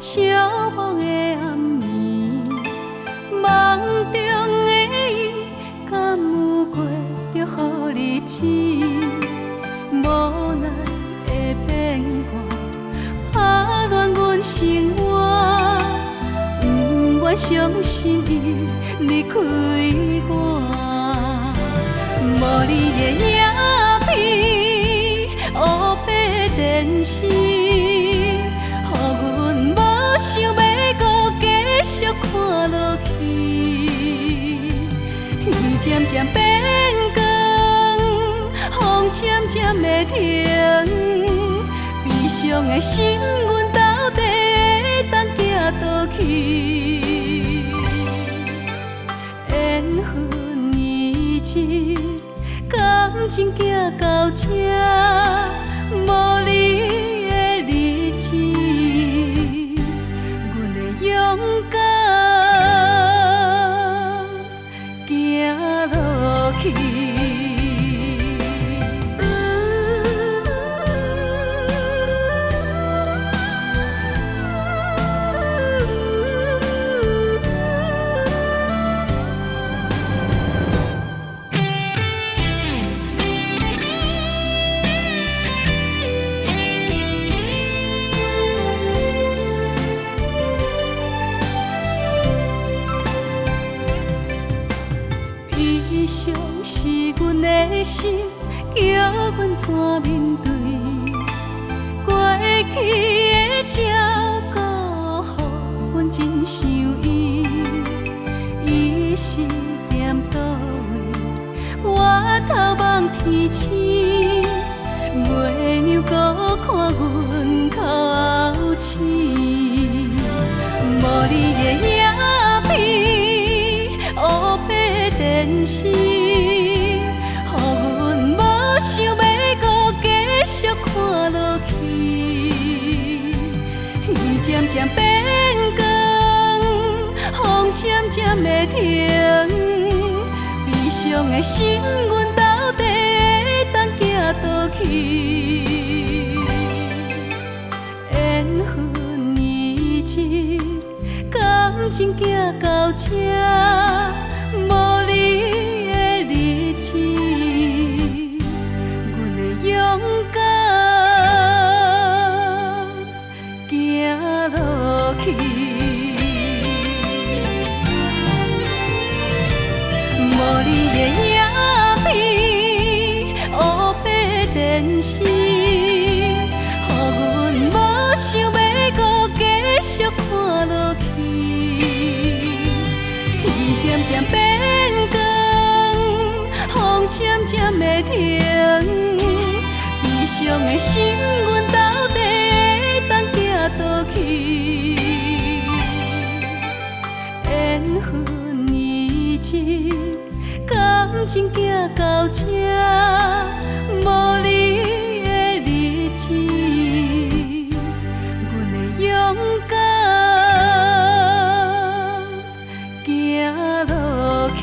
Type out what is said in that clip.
寂寞的暗暝，梦中的伊，敢有过着好日子？无奈的变卦，打乱阮生活，不愿相信伊离开我。无你的影片，黑白电视，予阮无想要搁继续看落去。天渐渐变光，风渐渐的停，悲伤的心，阮到底会当行倒去？缘分已尽，感情行到这，无你的日子，阮会勇敢行落去。悲伤是阮的心，叫阮怎面对？过去的照顾，予阮真想伊。伊是踮倒位？我头望天星，月亮搁看阮哭后醒。无你的影片，黑白电视，予阮无想要搁继续看落去。天渐渐变光，风渐渐的停，悲伤的心，阮到底会当行倒去？缘分已尽，感情行到这，无你的日子，阮会勇敢行落去。无你的影片，黑白电视，予阮无想要搁继续看落去。天渐渐变光，风渐渐的停，悲伤的心，阮到底会当行倒去？缘分已尽，感情行到这，无你的日子，阮会勇敢行落去。